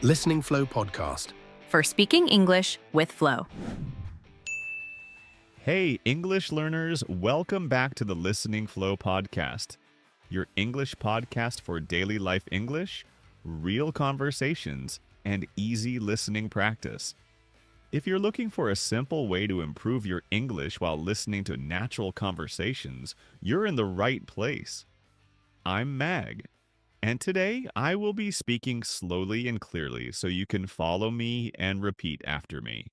Listening Flow Podcast. For speaking English with Flow. Hey, English learners, welcome back to the Listening Flow Podcast, your English podcast for daily life English, real conversations, and easy listening practice. If you're looking for a simple way to improve your English while listening to natural conversations, you're in the right place. I'm Mag, and today I will be speaking slowly and clearly so you can follow me and repeat after me.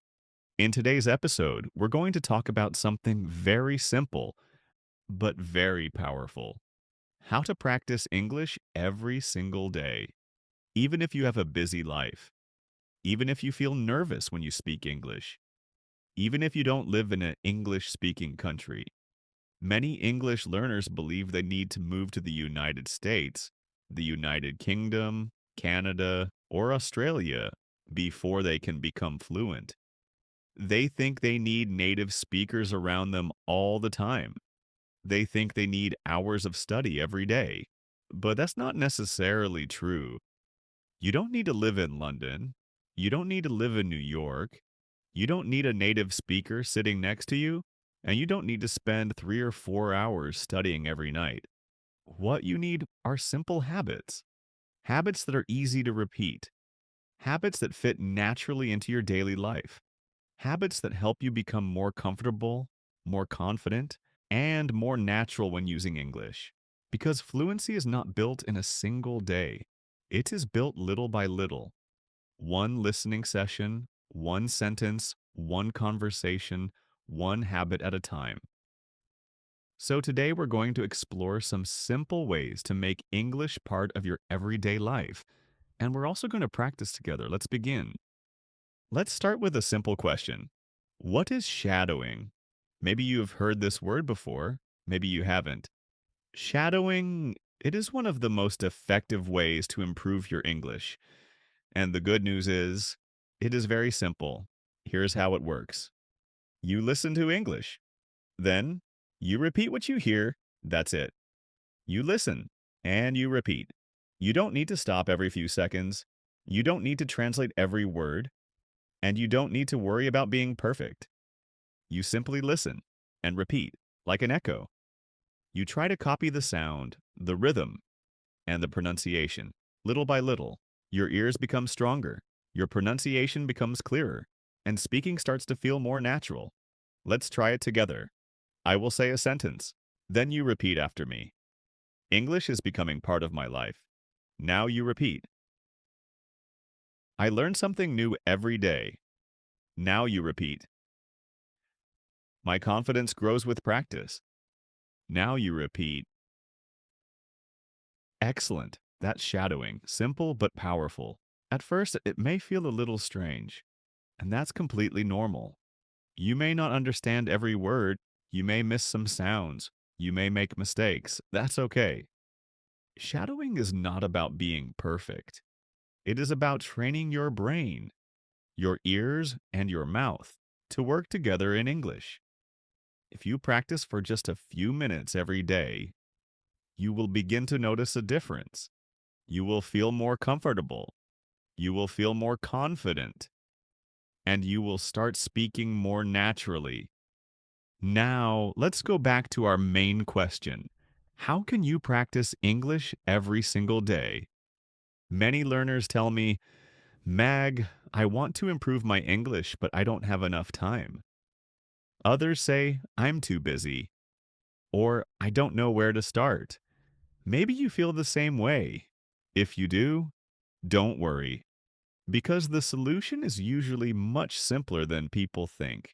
In today's episode, we're going to talk about something very simple, but very powerful. How to practice English every single day, even if you have a busy life, even if you feel nervous when you speak English, even if you don't live in an English-speaking country. Many English learners believe they need to move to the United States, the United Kingdom, Canada, or Australia before they can become fluent. They think they need native speakers around them all the time. They think they need hours of study every day. But that's not necessarily true. You don't need to live in London. You don't need to live in New York. You don't need a native speaker sitting next to you. And you don't need to spend 3 or 4 hours studying every night. What you need are simple habits. Habits that are easy to repeat. Habits that fit naturally into your daily life. Habits that help you become more comfortable, more confident, and more natural when using English. Because fluency is not built in a single day. It is built little by little. One listening session, one sentence, one conversation, one habit at a time. So today we're going to explore some simple ways to make English part of your everyday life. And we're also going to practice together. Let's begin. Let's start with a simple question. What is shadowing? Maybe you've heard this word before, maybe you haven't. Shadowing, it is one of the most effective ways to improve your English. And the good news is, it is very simple. Here's how it works. You listen to English. Then, you repeat what you hear. That's it. You listen, and you repeat. You don't need to stop every few seconds. You don't need to translate every word. And you don't need to worry about being perfect. You simply listen and repeat, like an echo. You try to copy the sound, the rhythm, and the pronunciation. Little by little, your ears become stronger, your pronunciation becomes clearer, and speaking starts to feel more natural. Let's try it together. I will say a sentence, then you repeat after me. English is becoming part of my life. Now you repeat. I learn something new every day. Now you repeat. My confidence grows with practice. Now you repeat. Excellent. That's shadowing. Simple but powerful. At first, it may feel a little strange, and that's completely normal. You may not understand every word. You may miss some sounds. You may make mistakes. That's okay. Shadowing is not about being perfect. It is about training your brain, your ears, and your mouth to work together in English. If you practice for just a few minutes every day, you will begin to notice a difference. You will feel more comfortable. You will feel more confident. And you will start speaking more naturally. Now, let's go back to our main question. How can you practice English every single day? Many learners tell me, Mag, I want to improve my English, but I don't have enough time. Others say, I'm too busy. Or, I don't know where to start. Maybe you feel the same way. If you do, don't worry. Because the solution is usually much simpler than people think.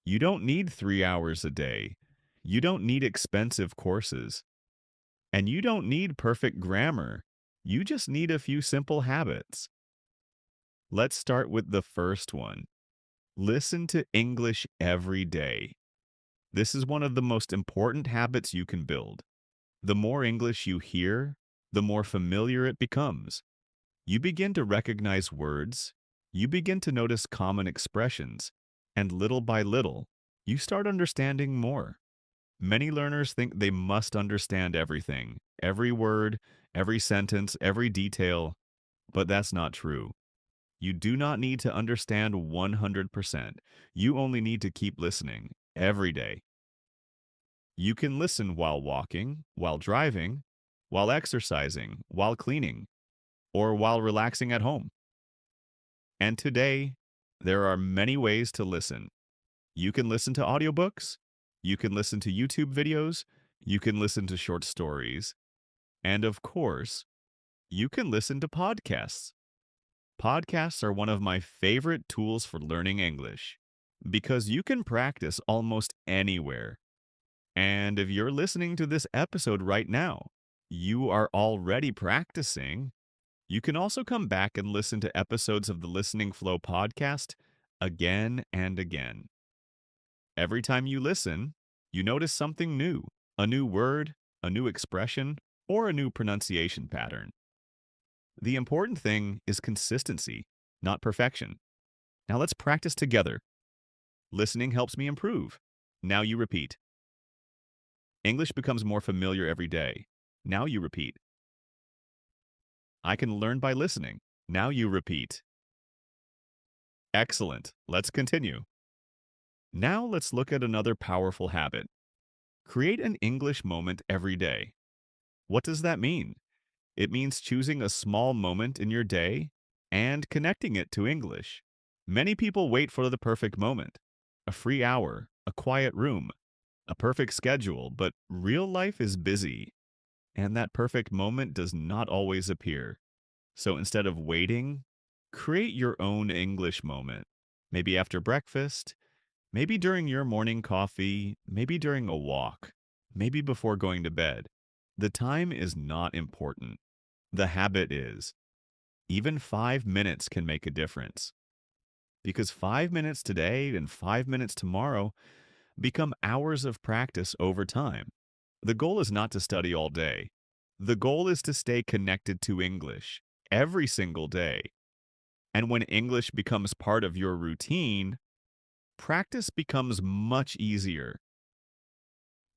You don't need 3 hours a day. You don't need expensive courses. And you don't need perfect grammar. You just need a few simple habits. Let's start with the first one. Listen to English every day. This is one of the most important habits you can build. The more English you hear, the more familiar it becomes. You begin to recognize words, you begin to notice common expressions, and little by little, you start understanding more. Many learners think they must understand everything, every word, every sentence, every detail, But that's not true. You do not need to understand 100%. You only need to keep listening every day. You can listen while walking, while driving, while exercising, while cleaning, or while relaxing at home. And today, there are many ways to listen. You can listen to audiobooks, you can listen to YouTube videos, you can listen to short stories, and of course, you can listen to podcasts. Podcasts are one of my favorite tools for learning English because you can practice almost anywhere. And if you're listening to this episode right now, you are already practicing. You can also come back and listen to episodes of the Listening Flow podcast again and again. Every time you listen, you notice something new, a new word, a new expression, or a new pronunciation pattern. The important thing is consistency, not perfection. Now let's practice together. Listening helps me improve. Now you repeat. English becomes more familiar every day. Now you repeat. I can learn by listening. Now you repeat. Excellent. Let's continue. Now let's look at another powerful habit. Create an English moment every day. What does that mean? It means choosing a small moment in your day and connecting it to English. Many people wait for the perfect moment, a free hour, a quiet room, a perfect schedule, but real life is busy, and that perfect moment does not always appear. So instead of waiting, create your own English moment. Maybe after breakfast, maybe during your morning coffee, maybe during a walk, maybe before going to bed. The time is not important. The habit is. Even 5 minutes can make a difference. Because 5 minutes today and 5 minutes tomorrow become hours of practice over time. The goal is not to study all day. The goal is to stay connected to English every single day. And when English becomes part of your routine, practice becomes much easier.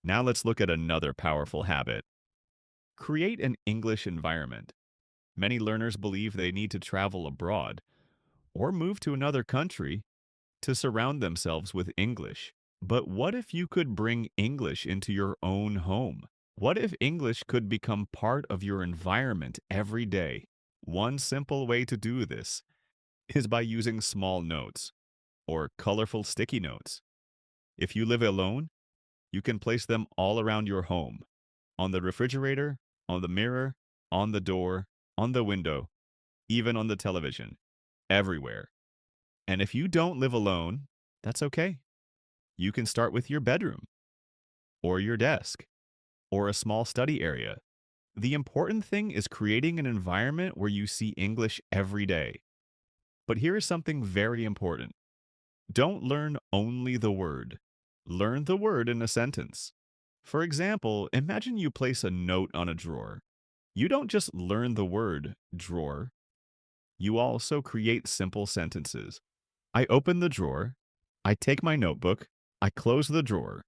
Now let's look at another powerful habit. Create an English environment. Many learners believe they need to travel abroad or move to another country to surround themselves with English. But what if you could bring English into your own home? What if English could become part of your environment every day? One simple way to do this is by using small notes or colorful sticky notes. If you live alone, you can place them all around your home, on the refrigerator, on the mirror, on the door, on the window, even on the television, everywhere. And if you don't live alone, that's okay. You can start with your bedroom, or your desk, or a small study area. The important thing is creating an environment where you see English every day. But here is something very important. Don't learn only the word. Learn the word in a sentence. For example, imagine you place a note on a drawer. You don't just learn the word drawer. You also create simple sentences. I open the drawer. I take my notebook. I close the drawer.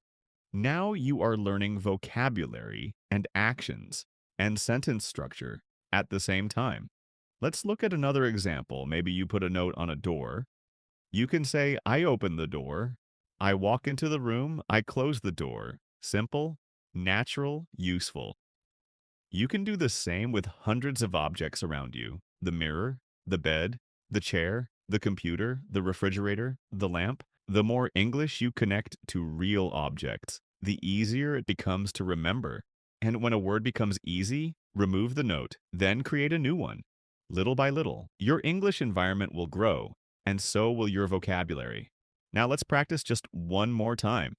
Now you are learning vocabulary and actions and sentence structure at the same time. Let's look at another example. Maybe you put a note on a door. You can say, I open the door. I walk into the room. I close the door. Simple, natural, useful. You can do the same with hundreds of objects around you: the mirror, the bed, the chair, the computer, the refrigerator, the lamp. The more English you connect to real objects, the easier it becomes to remember. And when a word becomes easy, remove the note, then create a new one. Little by little, your English environment will grow, and so will your vocabulary. Now let's practice just one more time.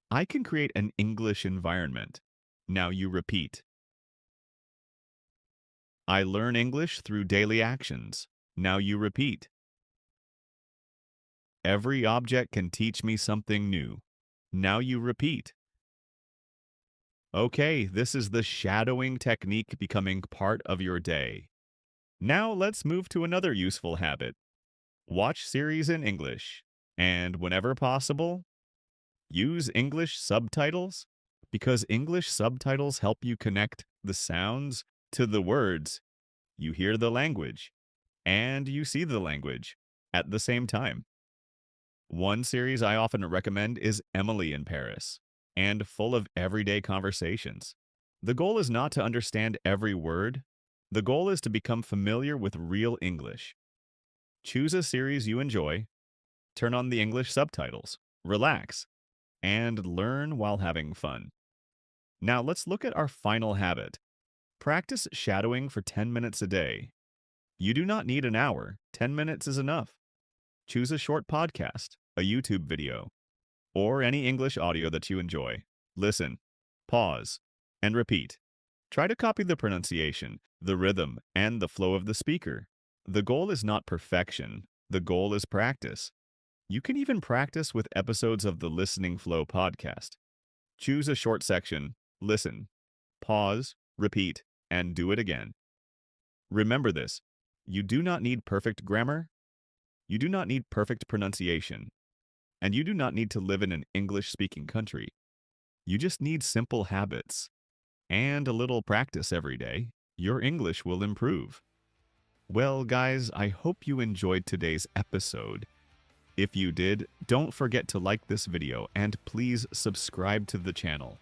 I can create an English environment. Now you repeat. I learn English through daily actions. Now you repeat. Every object can teach me something new. Now you repeat. Okay, this is the shadowing technique becoming part of your day. Now let's move to another useful habit. Watch series in English. And whenever possible, use English subtitles, because English subtitles help you connect the sounds to the words. You hear the language. and you see the language at the same time. One series I often recommend is Emily in Paris, and full of everyday conversations. The goal is not to understand every word. The goal is to become familiar with real English. Choose a series you enjoy, turn on the English subtitles, relax, and learn while having fun. Now let's look at our final habit. Practice shadowing for 10 minutes a day. You do not need an hour, 10 minutes is enough. Choose a short podcast, a YouTube video, or any English audio that you enjoy. Listen, pause, and repeat. Try to copy the pronunciation, the rhythm, and the flow of the speaker. The goal is not perfection, the goal is practice. You can even practice with episodes of the Listening Flow podcast. Choose a short section, listen, pause, repeat, and do it again. Remember this, you do not need perfect grammar, you do not need perfect pronunciation, and you do not need to live in an English-speaking country. You just need simple habits and a little practice every day. Your English will improve. Well, guys, I hope you enjoyed today's episode. If you did, don't forget to like this video and please subscribe to the channel.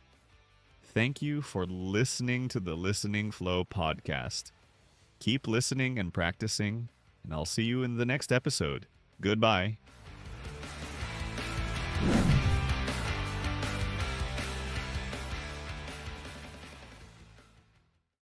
Thank you for listening to the Listening Flow podcast. Keep listening and practicing, and I'll see you in the next episode. Goodbye.